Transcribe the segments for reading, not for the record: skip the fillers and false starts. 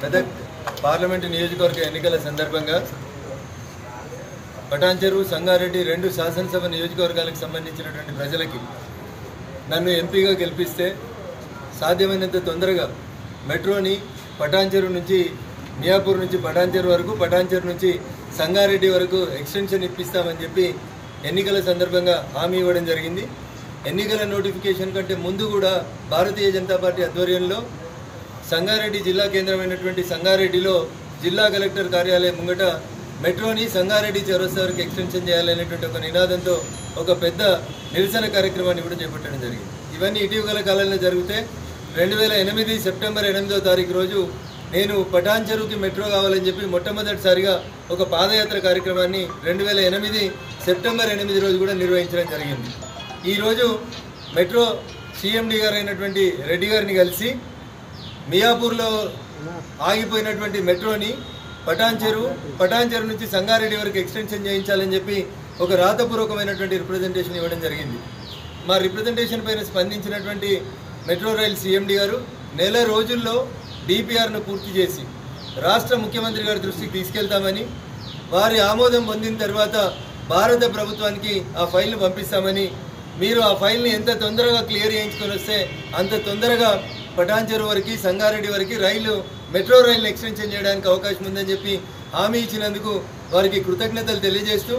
Medak parliament నియోజకవర్గ ఎన్నికల సందర్భంగా పటాన్చెరు సంగారెడ్డి రెండు శాసనసభ నియోజకవర్గాలకు సంబంధించినటువంటి ప్రజలకి నన్ను ఎంపీగా గెలిపిస్తే సాధ్యమైనంత తొందరగా మెట్రోని పటాన్చెరు నుంచి మియాపూర్ నుంచి పటాన్చెరు వరకు, పటాన్చెరు నుంచి సంగారెడ్డి వరకు ఎక్స్టెన్షన్ ఇప్పిస్తామని చెప్పి ఎన్నికల సందర్భంగా హామీ ఇవ్వడం జరిగింది. ఎన్నికల నోటిఫికేషన్ కంటే ముందు కూడా భారతీయ జనతా పార్టీ ఆధ్వర్యంలో సంగారెడ్డి జిల్లా కేంద్రమైనటువంటి సంగారెడ్డిలో జిల్లా కలెక్టర్ కార్యాలయం ముంగట మెట్రోని సంగారెడ్డి చౌరస్తా వరకు ఎక్స్టెన్షన్ చేయాలనేటువంటి ఒక నినాదంతో ఒక పెద్ద నిరసన కార్యక్రమాన్ని కూడా చేపట్టడం జరిగింది. ఇవన్నీ ఇటీవల కాలంలో జరిగితే 2008 సెప్టెంబర్ 8వ తారీఖు రోజు నేను పటాన్చెరుకి మెట్రో కావాలని చెప్పి మొట్టమొదటిసారిగా ఒక పాదయాత్ర కార్యక్రమాన్ని 2008 సెప్టెంబర్ 8 రోజు కూడా నిర్వహించడం జరిగింది. ఈరోజు మెట్రో సిఎండి గారు అయినటువంటి రెడ్డి గారిని కలిసి మియాపూర్లో ఆగిపోయినటువంటి మెట్రోని పటాన్చెరు నుంచి సంగారెడ్డి వరకు ఎక్స్టెన్షన్ చేయించాలని చెప్పి ఒక రాతపూర్వకమైనటువంటి రిప్రజెంటేషన్ ఇవ్వడం జరిగింది. మా రిప్రజెంటేషన్ పైన స్పందించినటువంటి మెట్రో రైల్ సిఎండి గారు నెల రోజుల్లో డిపిఆర్ను పూర్తి చేసి రాష్ట్ర ముఖ్యమంత్రి గారి దృష్టికి తీసుకెళ్తామని, వారి ఆమోదం పొందిన తర్వాత భారత ప్రభుత్వానికి ఆ ఫైల్ను పంపిస్తామని, మీరు ఆ ఫైల్ని ఎంత తొందరగా క్లియర్ చేయించుకొని వస్తే అంత తొందరగా పటాన్చెరు వరకు సంగారెడ్డి వరకు మెట్రో రైలు ఎక్స్టెన్షన్ చేయడానికి అవకాశం ఉందని చెప్పి హామీ ఇచ్చినందుకు వారికి కృతజ్ఞతలు తెలియజేస్తూ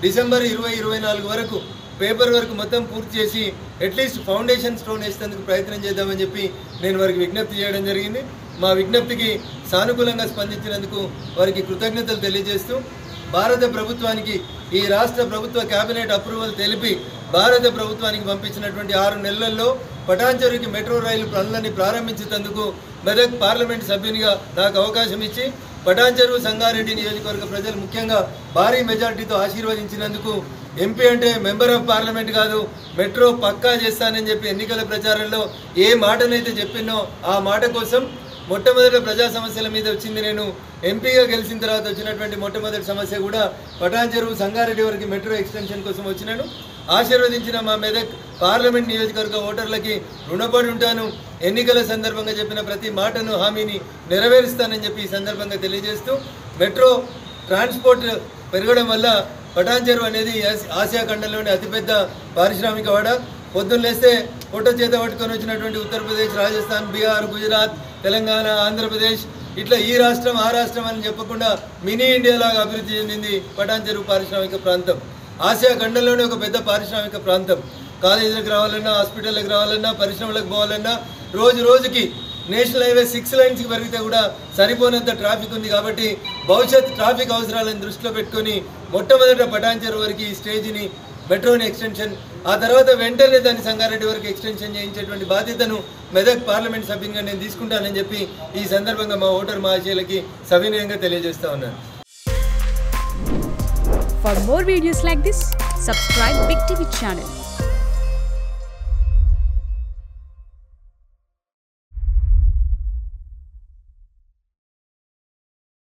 డిసెంబర్ 2024 వరకు పేపర్ వర్క్ మొత్తం పూర్తి చేసి అట్లీస్ట్ ఫౌండేషన్ స్టోన్ వేసేందుకు ప్రయత్నం చేద్దామని చెప్పి నేను వారికి విజ్ఞప్తి చేయడం జరిగింది. మా విజ్ఞప్తికి సానుకూలంగా స్పందించినందుకు వారికి కృతజ్ఞతలు తెలియజేస్తూ భారత ప్రభుత్వానికి ఈ రాష్ట్ర ప్రభుత్వ కేబినెట్ అప్రూవల్ తెలిపి భారత ప్రభుత్వానికి పంపించినటువంటి 6 నెలల్లో పటాన్చెరుకి మెట్రో రైలు పనులని ప్రారంభించేందుకు మెదక్ పార్లమెంట్ సభ్యునిగా నాకు అవకాశం ఇచ్చి పటాన్చెరు సంగారెడ్డి నియోజకవర్గ ప్రజలు ముఖ్యంగా భారీ మెజార్టీతో ఆశీర్వదించినందుకు, ఎంపీ అంటే మెంబర్ ఆఫ్ పార్లమెంట్ కాదు, మెట్రో పక్కా చేస్తానని చెప్పి ఎన్నికల ప్రచారంలో ఏ మాటనైతే చెప్పినో ఆ మాట కోసం మొట్టమొదటి ప్రజా సమస్యల మీద వచ్చింది. నేను ఎంపీగా గెలిచిన తర్వాత వచ్చినటువంటి మొట్టమొదటి సమస్య కూడా పటాన్చెరు సంగారెడ్డి వరకు మెట్రో ఎక్స్టెన్షన్ కోసం వచ్చినాను. ఆశీర్వదించిన మా మెదక్ పార్లమెంట్ నియోజకవర్గ ఓటర్లకి రుణపడి ఉంటాను. ఎన్నికల సందర్భంగా చెప్పిన ప్రతి మాటను హామీని నెరవేరుస్తానని చెప్పి ఈ సందర్భంగా తెలియజేస్తూ, మెట్రో ట్రాన్స్పోర్ట్ పెరగడం వల్ల పటాన్చెరు అనేది ఆసియా ఖండంలోని అతిపెద్ద పారిశ్రామిక వాడ. పొద్దున్న లేస్తే ఫోటో చేత పట్టుకొని వచ్చినటువంటి ఉత్తరప్రదేశ్, రాజస్థాన్, బీహార్, గుజరాత్, తెలంగాణ, ఆంధ్రప్రదేశ్ ఇట్లా ఈ రాష్ట్రం ఆ రాష్ట్రం అని చెప్పకుండా మినీ ఇండియాలాగా అభివృద్ధి చెందింది పటాన్చెరు పారిశ్రామిక ప్రాంతం. ఆసియా ఖండంలోనే ఒక పెద్ద పారిశ్రామిక ప్రాంతం. కాలేజీలకు రావాలన్నా, హాస్పిటల్కి రావాలన్నా, పరిశ్రమలకు పోవాలన్నా రోజుకి నేషనల్ హైవే 6 లైన్స్కి పెరిగితే కూడా సరిపోనంత ట్రాఫిక్ ఉంది. కాబట్టి భవిష్యత్ ట్రాఫిక్ అవసరాలను దృష్టిలో పెట్టుకొని మొట్టమొదట పటాన్చెరు వరకు ఈ స్టేజ్ని మెట్రోని ఎక్స్టెన్షన్, ఆ తర్వాత వెంటనే దాన్ని సంగారెడ్డి వరకు ఎక్స్టెన్షన్ చేయించేటువంటి బాధ్యతను మెదక్ పార్లమెంట్ సభ్యునిగా నేను తీసుకుంటానని చెప్పి ఈ సందర్భంగా మా ఓటర్ మహాశయులకి సవినయంగా తెలియజేస్తా ఉన్నాను. For more videos like this, subscribe Big TV channel.